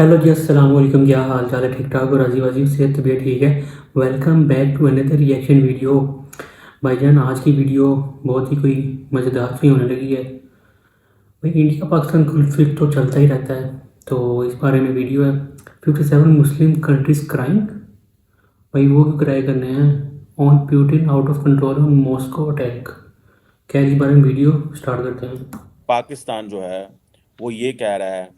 Hello जी, अस्सलाम वालेकुम। क्या हाल चाल है? ठीक ठाक और राजी वाजी सेहत तबीयत ठीक है? Welcome back to another reaction video. भाईजान, आज की वीडियो बहुत ही कोई मज़ेदार सी होने लगी है। भाई, इंडिया पाकिस्तान कॉन्फ्लिक्ट तो चलता ही रहता है, तो इस बारे में वीडियो है। 57 मुस्लिम कंट्रीज क्राइंग। भाई वो क्यों क्राई करने हैं? On Putin out of control on Moscow attack. क्या इस बारे में वीडियो स्टार्ट करते हैं। पाकिस्तान जो है वो ये कह रहा है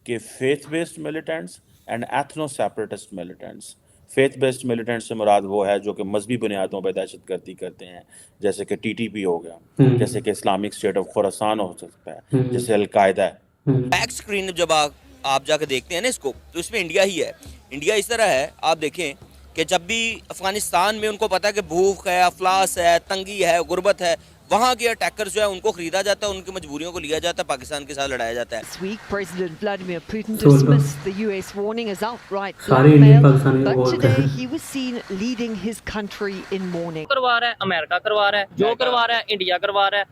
कि faith based militants and ethno separatist militants. Faith based militants से मुराद वो है जो कि मजहबी बुनियादों पर दहशतगर्दी करते हैं, जैसे कि टीटीपी हो गया, जैसे कि इस्लामिक स्टेट ऑफ खुरासान हो सकता है, हम्म। जैसे अलकायदा है। हम्म। बैक स्क्रीन जब आप जाकर देखते हैं ना इसको, तो इसमें इंडिया ही है। इंडिया इस तरह है, आप देखें कि जब भी अफगानिस्तान में उनको पता है कि भूख है, अफलास है, तंगी है, गुर्बत है, वहाँ के अटैकर जो है उनको खरीदा जाता है, उनकी मजबूरियों को लिया जाता है, पाकिस्तान के साथ लड़ाया जाता है। This week, President Vladimir Putin तो dismissed the US warning as outright सारे इंडियन blackmail, पाकिस्तानी को but बोलते today हैं। he was seen leading his country in mourning. करवा रहा है, अमेरिका करवा रहा है, जो करवा रहा है इंडिया करवा रहा है।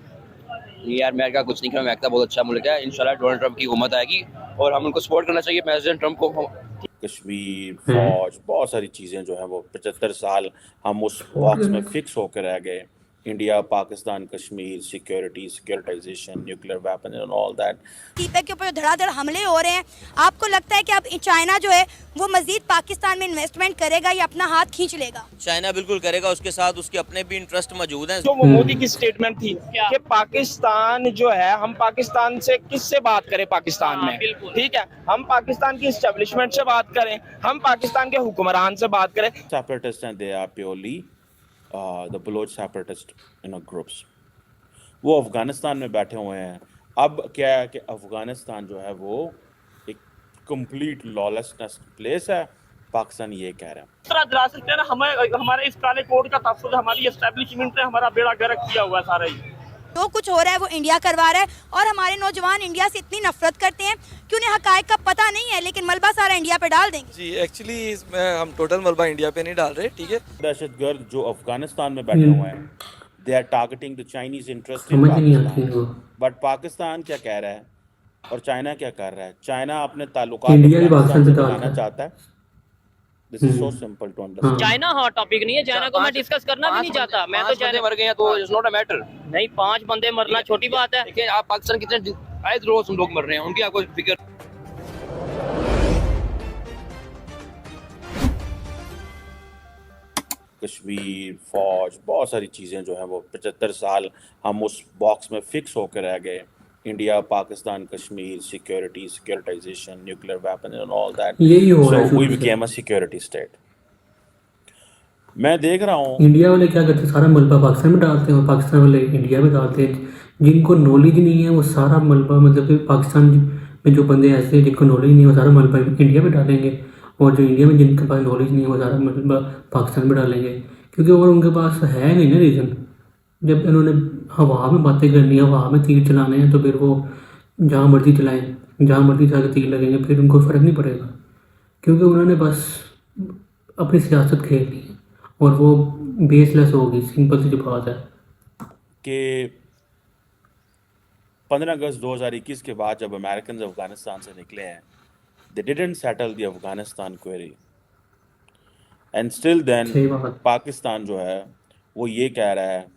यार अमेरिका कुछ नहीं कर, अमेरिका बहुत अच्छा मुल्क है। इंशाल्लाह डोनाल्ड ट्रंप की हुकूमत आएगी और हम उनको सपोर्ट करना चाहिए, प्रेसिडेंट ट्रंप को। कश्मीर, फौज, बहुत सारी चीज़ें जो हैं वो 75 साल हम उस बॉक्स में फिक्स होकर रह गए। India, Pakistan, Kashmir, security, securitization, nuclear weapon and all that. CPEC के ऊपर धड़ाधड़ हमले हो रहे हैं। आपको लगता है कि अब चाइना जो है वो मजीद पाकिस्तान में इन्वेस्टमेंट करेगा या अपना हाथ खींच लेगा? चाइना बिल्कुल करेगा, उसके साथ उसके अपने भी इंटरेस्ट मौजूद हैं। जो वो मोदी की स्टेटमेंट थी कि पाकिस्तान जो है, हम पाकिस्तान से किससे बात करें? पाकिस्तान में ठीक है, हम पाकिस्तान की एस्टेब्लिशमेंट से बात करें, हम पाकिस्तान के हुक्मरान से बात करें। सेपरेटिस्ट हैं, they are purely the Baloch separatist groups. वो अफ़गानिस्तान में बैठे हुए हैं। अब क्या है कि अफ़गानिस्तान जो है वो एक कंप्लीट लॉलेसनेस प्लेस है। पाकिस्तान ये कह रहा है। इस तरह दिला सकते हैं ना, हमें हमारे इस काले कोड का तहफ़्फ़ुज़ हमारी एस्टेब्लिशमेंट ने हमारा बेड़ा गर्क किया हुआ है सारा ही। जो कुछ हो रहा है वो इंडिया करवा रहा है, और हमारे नौजवान इंडिया से इतनी नफरत करते हैं कि उन्हें हकायक का पता नहीं है, लेकिन मलबा सारा इंडिया पे डाल देंगे। जी एक्चुअली इसमें हम टोटल मलबा इंडिया पे नहीं डाल रहे, ठीक है। दहशतगर्द जो अफ़गानिस्तान में बैठे हुए हैं, they are targeting the Chinese interest in समझ नहीं आती पाकिस्तान। इनको। बट पाकिस्तान क्या कह रहा है और चाइना क्या कर रहा है? चाइना अपने ताल्लुकात इंडिया भी अफ़गानिस्तान पाकिस्तान से पे डालता बनाना है। चाहता है। This is so simple to understand. China hot topic नहीं है, चाइना को मैं डिस्कस करना भी नहीं चाहता। मैं तो चाइना मर गए हैं तो इट्स नॉट अ मैटर। नहीं, 5 बंदे मरना छोटी बात है। देखिए आप पाकिस्तान कितने आए रोज हम लोग मर रहे हैं, उनकी आपको फिक्र। कश्मीर, फौज, बहुत सारी चीज़ें जो हैं वो 75 साल हम उस बॉक्स में फिक्स होकर रह गए। India, Pakistan, Kashmir, security, securitization, nuclear weapon and all that. यही हो रहा है सो वी शुरू से। Became a security state. मैं देख रहा हूँ इंडिया वाले क्या करते हैं, सारा मलबा पाकिस्तान में डालते हैं और पाकिस्तान वाले इंडिया में डालते हैं। जिनको नॉलेज नहीं है वो सारा मलबा, मतलब कि पाकिस्तान में जो बंदे ऐसे हैं जिनको नॉलेज नहीं है वो सारा मलबा इंडिया में डालेंगे, और जो इंडिया में जिनके पास नॉलेज नहीं है वो सारा मलबा पाकिस्तान में डालेंगे। क्योंकि और उनके पास है नहीं ना रीज़न। जब इन्होंने हवा में बातें करनी है, हवा में तीर चलाने हैं, तो फिर वो जहाँ मर्जी चलाएं, जहाँ मर्जी जाकर तीर लगेंगे, फिर उनको फ़र्क नहीं पड़ेगा। क्योंकि उन्होंने बस अपनी सियासत खेल ली है और वो बेसलेस होगी। सिंपल सी बात है कि 15 अगस्त 2021 के बाद जब अमेरिकन अफगानिस्तान से निकले हैं, they didn't settle the Afghanistan query and still then सही बात। पाकिस्तान जो है वो ये कह रहा है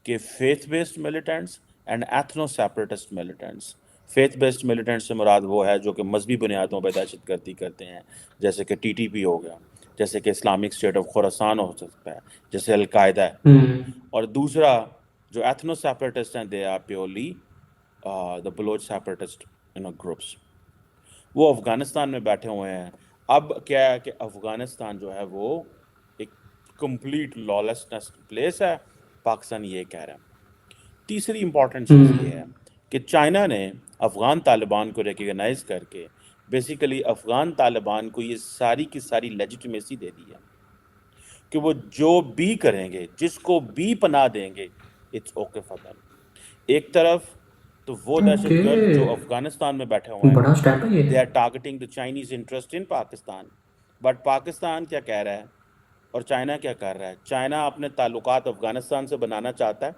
कि faith based militants and ethno separatist militants. Faith based militants से मुराद वो है जो कि मजहबी बुनियादों पर दहशतगर्दी करते हैं, जैसे कि टीटीपी हो गया, जैसे कि इस्लामिक स्टेट ऑफ खुरासान हो सकता है, जैसे अलकायदा है। और दूसरा जो एथनो सेपरेटिस्ट हैं, they are purely the Baloch separatist groups. वो अफ़गानिस्तान में बैठे हुए हैं। अब क्या है कि अफ़गानिस्तान जो है वो एक कंप्लीट लॉलेसनेस प्लेस है। पाकिस्तान ये कह रहा है। तीसरी इम्पॉर्टेंट चीज़ ये है कि चाइना ने अफ़गान तालिबान को रिकग्नाइज़ करके बेसिकली अफ़गान तालिबान को ये सारी की सारी लेजिटिमेसी दे दी है कि वो जो भी करेंगे, जिसको भी पनाह देंगे, इट्स ओके फॉर देम। एक तरफ तो वो दहशतगर्द जो अफ़गानिस्तान में बैठे हुए बड़ा हैं, स्टेप है दे ये। Are targeting the Chinese interest in Pakistan. But Pakistan क्या कह रहा है और चाइना क्या कर रहा है? चाइना अपने ताल्लुकात अफ़गानिस्तान से बनाना चाहता है।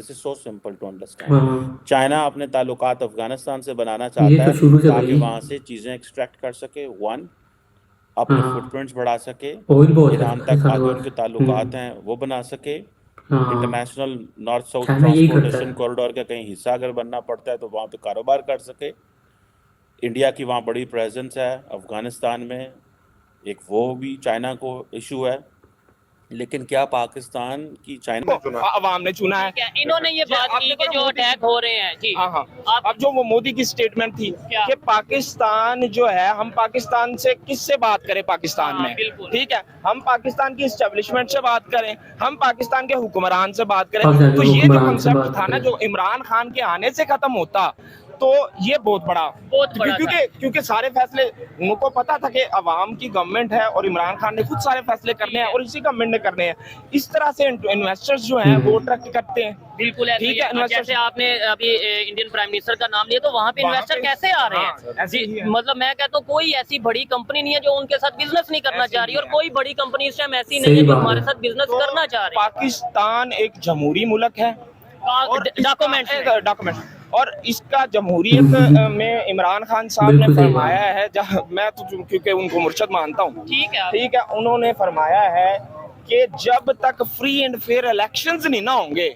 This is so simple to understand. हाँ चाइना अपने ताल्लुकात अफगानिस्तान से बनाना ये चाहता तो है शुरू से ताकि भाई। वहां से चीजें एक्सट्रैक्ट कर सके, वन, अपने हाँ फुटप्रिंट्स बढ़ा सके, ऑयल बहुत है ईरान भाई तक सारे आगे पास। उनके ताल्लुकात हैं वो बना सके, हाँ इंटरनेशनल नॉर्थ साउथ चाइना यही करता ट्रांसपोर्टेशन है। कॉरिडोर का कहीं हिस्सा अगर बनना पड़ता है तो वहाँ पे कारोबार कर सके। इंडिया की वहाँ बड़ी प्रेजेंस है अफगानिस्तान में, एक वो भी चाइना को इशू है, लेकिन क्या पाकिस्तान की चाइना अवाम ने चुना है। ठीक है, इन्होंने ये बात की कि जो अटैक हो रहे हैं जी। हाँ हाँ, आप अब जो वो मोदी की स्टेटमेंट थी क्या? कि पाकिस्तान जो है, हम पाकिस्तान से किससे बात करें पाकिस्तान हाँ, में, बिल्कुल। ठीक है, हम पाकिस्तान की एस्टेब्लिशमेंट से बात करें, हम पाकिस्तान के हुक्मरान से बात करें, पाकिस्तान तो के ये जो हुक्मरान से कंसेप्ट बात था ना करें। जो इमरान खान के आने से खत्म होता, तो ये बहुत बड़ा क्योंकि सारे फैसले उनको पता था कि अवाम की गवर्नमेंट है और इमरान खान ने खुद सारे फैसले करने हैं और इसी गवर्नमेंट ने करने हैं। इस तरह से इन्वेस्टर्स जो हैं वो अट्रैक्ट करते हैं। बिल्कुल ऐसे ठीक ही है, है। इन्वेस्टर जैसे आपने अभी इंडियन प्राइम मिनिस्टर का नाम लिया, तो वहाँ पे वहाँ इन्वेस्टर पे- कैसे आ रहे हाँ, हैं ऐसे ही जी? है। मतलब मैं कहता हूँ कोई ऐसी बड़ी कंपनी नहीं है जो उनके साथ बिजनेस नहीं करना ऐसे चाह रही, ही और है। कोई बड़ी कंपनी इस टाइम ऐसी सही नहीं है जो बात हमारे है। साथ बिजनेस तो करना चाह रही है। पाकिस्तान एक जमहूरी मुल्क है और डॉक्यूमेंट और इसका जमहूरियत में इमरान खान साहब ने बिल्कुल सही फरमाया है, जहाँ मैं तो क्योंकि उनको मुर्शद मानता हूँ, ठीक है। ठीक है, उन्होंने फरमाया है कि जब तक फ्री एंड फेयर इलेक्शंस नहीं ना होंगे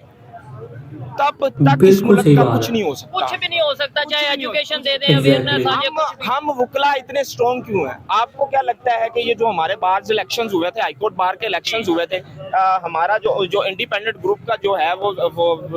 तब तक इस बिल्कुल मुल्क सही का बात कुछ है। नहीं हो सकता। कुछ भी नहीं हो सकता, चाहे कुछ भी नहीं हो एजुकेशन सकता। दे दें, अवेयरनेस आ जाए, हम कुछ भी। हम वकला इतने स्ट्रॉन्ग क्यों हैं? आपको क्या लगता है कि ये जो हमारे बाहर इलेक्शंस हुए थे, हाईकोर्ट बाहर के इलेक्शंस हुए थे, हमारा जो इंडिपेंडेंट ग्रुप का जो है वो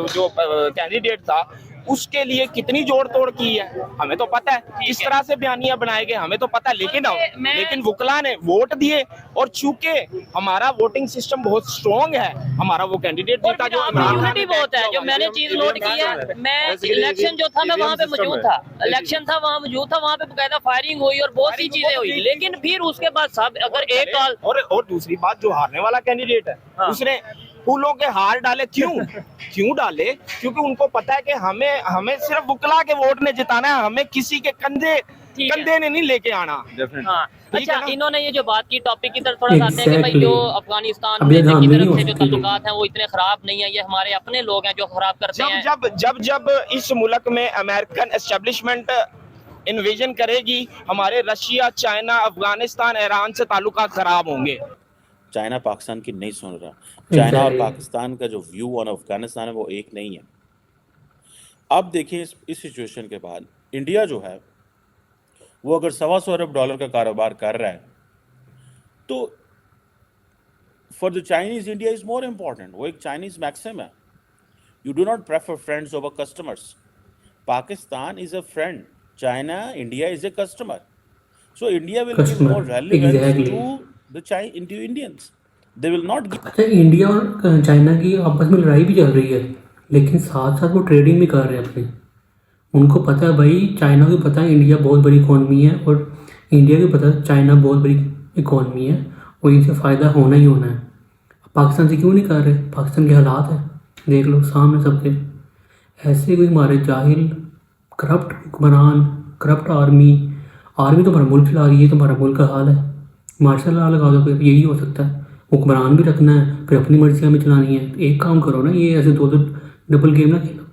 जो कैंडिडेट था उसके लिए कितनी जोड़ तोड़ की है, हमें तो पता है, किस तरह से बयानियां बनाए गए हमें तो पता है, लेकिन वकला ने वोट दिए और चूंकि हमारा वोटिंग सिस्टम बहुत स्ट्रॉन्ग है, हमारा वो कैंडिडेट और जीता फिर जो आप इमरान खान यूनिटी ने बहुत है। तय जो किया। मैंने चीज नोट की है, मैं इलेक्शन जो था मैं वहाँ पे मौजूद था, इलेक्शन था वहाँ मौजूद था, वहाँ पे बकायदा फायरिंग हुई और बहुत सी चीजें हुई, लेकिन फिर उसके बाद सब अगर एक साल और दूसरी बात, जो हारने वाला कैंडिडेट है उसने फूलों के हार डाले, क्यों डाले? क्योंकि उनको पता है कि हमें सिर्फ वकला के वोट ने जिताना है, हमें किसी के कंधे ने नहीं लेके आना। हाँ। ठीक है अच्छा, ना? इन्होंने ये जो बात की टॉपिक की तरफ थोड़ा सा आते हैं कि भाई Exactly. जो अफगानिस्तान अब ये में ध्यान की नहीं तरफ हो से जो सकती है। ताल्लुकात हैं वो इतने खराब नहीं है, ये हमारे अपने लोग हैं जो खराब करते हैं। जब इस मुल्क में अमेरिकन एस्टेब्लिशमेंट इन्वेजन करेगी, हमारे रशिया, चाइना, अफगानिस्तान, ईरान से ताल्लुकात खराब होंगे। चाइना पाकिस्तान की नहीं सुन रहा। चाइना और Exactly. पाकिस्तान का जो व्यू ऑन अफगानिस्तान है वो एक नहीं है। अब देखिए इस सिचुएशन के बाद इंडिया जो है वो अगर $125 अरब का कारोबार कर रहा है तो for the Chinese India is more important. वो एक चाइनीज मैक्सिम है, you do not prefer friends over customers. Pakistan is a friend, China India is a customer, so India will give Customer, more relevance exactly. To the Indians, they will not give. अच्छा India और China की आपस में लड़ाई भी चल रही है, लेकिन साथ साथ वो ट्रेडिंग भी कर रहे हैं अपनी। उनको पता है भाई, चाइना को पता है इंडिया बहुत बड़ी इकॉनमी है और इंडिया को पता है चाइना बहुत बड़ी इकॉनमी है और इनसे फ़ायदा होना ही होना है। पाकिस्तान से क्यों नहीं कर रहे? पाकिस्तान के हालात है देख लो सामने सबके। ऐसे कोई हमारे जाहिल करप्ट हुक्मरान, करप्ट आर्मी तो हमारा मुल्क चला रही है, तो हमारा मुल्क का हाल है। मार्शल लॉ लगा दो, फिर यही हो सकता है। हुक्मरान भी रखना है, फिर अपनी मर्जियाँ भी चलानी है। तो एक काम करो ना, ये ऐसे दो डबल गेम ना खेलो,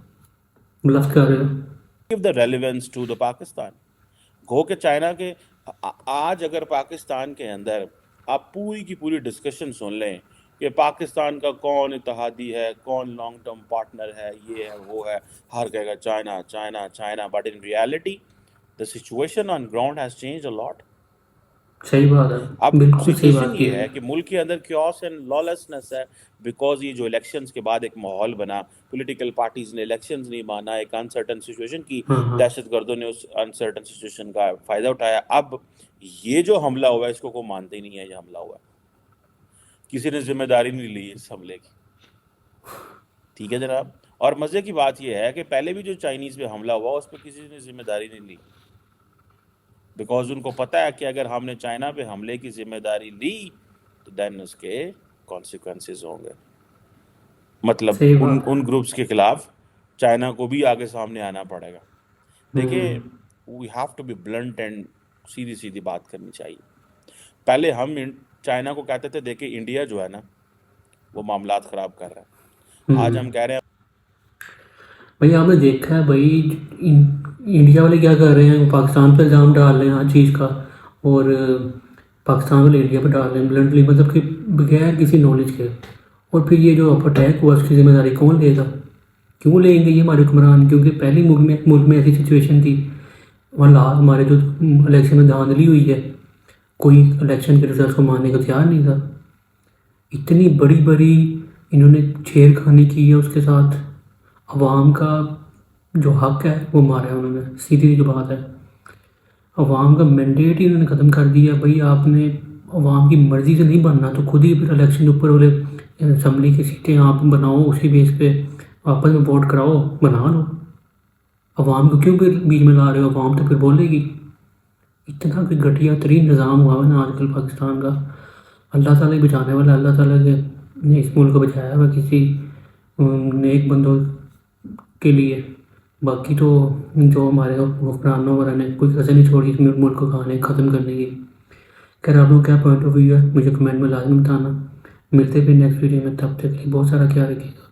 ब्लफ कर रहे हो। Give the relevance to the Pakistan. Go के चाइना के आज अगर पाकिस्तान के अंदर आप पूरी की पूरी डिस्कशन सुन लें कि पाकिस्तान का कौन इत्तेहादी है, कौन लॉन्ग टर्म पार्टनर है, ये है वो है, हर कहेगा China China China, but in reality the situation on ground has changed a lot. सही बात है, अब बिल्कुल सही सिचुएशन बात की ये है कि मुल्क के अंदर क्योस एंड लॉलेसनेस है, बिकॉज ये जो इलेक्शंस के बाद एक माहौल बना, पॉलिटिकल पार्टीज ने इलेक्शंस नहीं माना, एक अनसर्टन सिचुएशन की, हाँ। दहशतगर्दों ने उस अनसर्टन सिचुएशन का फायदा उठाया। अब ये जो हमला हुआ है इसको कोई मानते ही नहीं है, ये हमला हुआ है, किसी ने जिम्मेदारी नहीं ली इस हमले की। ठीक है जनाब, और मजे की बात यह है कि पहले भी जो चाइनीज पे हमला हुआ उस पर किसी ने जिम्मेदारी नहीं ली, बिकॉज उनको पता है कि अगर हमने चाइना पे हमले की जिम्मेदारी ली तो देन उसके कॉन्सिक्वेंसेस होंगे। मतलब सही बात है। उन ग्रुप्स के खिलाफ चाइना को भी आगे सामने आना पड़ेगा। देखिए we have to be blunt and सीधी सीधी बात करनी चाहिए। पहले हम चाइना को कहते थे देखिए इंडिया जो है ना वो मामलात ख़राब कर रहा है, आज हम कह रहे हैं भाई आपने देखा है भाई इंडिया वाले क्या कर रहे हैं, पाकिस्तान पे इल्ज़ाम डाल रहे हैं हर चीज़ का, और पाकिस्तान वाले इंडिया पे डाल रहे हैं ब्लंटली, मतलब कि बगैर किसी नॉलेज के। और फिर ये जो अटैक हुआ उसकी जिम्मेदारी कौन लेगा, क्यों लेंगे ये हमारे हुक्मरान? क्योंकि पहले मुल्क में ऐसी सिचुएशन थी, वहाँ हमारे जो इलेक्शन में धांधली हुई है, कोई इलेक्शन के रिजल्ट को मानने को तैयार नहीं था। इतनी बड़ी बड़ी इन्होंने छेड़खानी की है, उसके साथ अवाम का जो हक है वो मारा है उन्होंने। सीधी जो बात है, अवाम का मैंडेट ही उन्होंने ख़त्म कर दिया। भाई आपने अवाम की मर्ज़ी से नहीं बनना तो खुद ही फिर इलेक्शन ऊपर वाले असम्बली की सीटें आप बनाओ, उसी बेस पे आपस में वोट कराओ, बना लो। अवाम को क्यों फिर बीच में ला रहे हो? अवाम तो फिर बोलेगी। इतना कोई घटिया तरीन निज़ाम हुआ है ना आजकल पाकिस्तान का। अल्लाह ताला ही बचाने वाला, अल्लाह ताला ने इस मुल्क को बचाया हुआ किसी नेक बंदों के लिए। बाकी तो जो हमारे हुक्मरानों वगैरह ने कोई कसर नहीं छोड़ी इस मुल्क को खाने ख़त्म करने की। खैर आप लोग क्या पॉइंट ऑफ व्यू है मुझे कमेंट में लाजमी बताना। मिलते फिर नेक्स्ट वीडियो में, तब तक के लिए बहुत सारा ख्याल रखिएगा।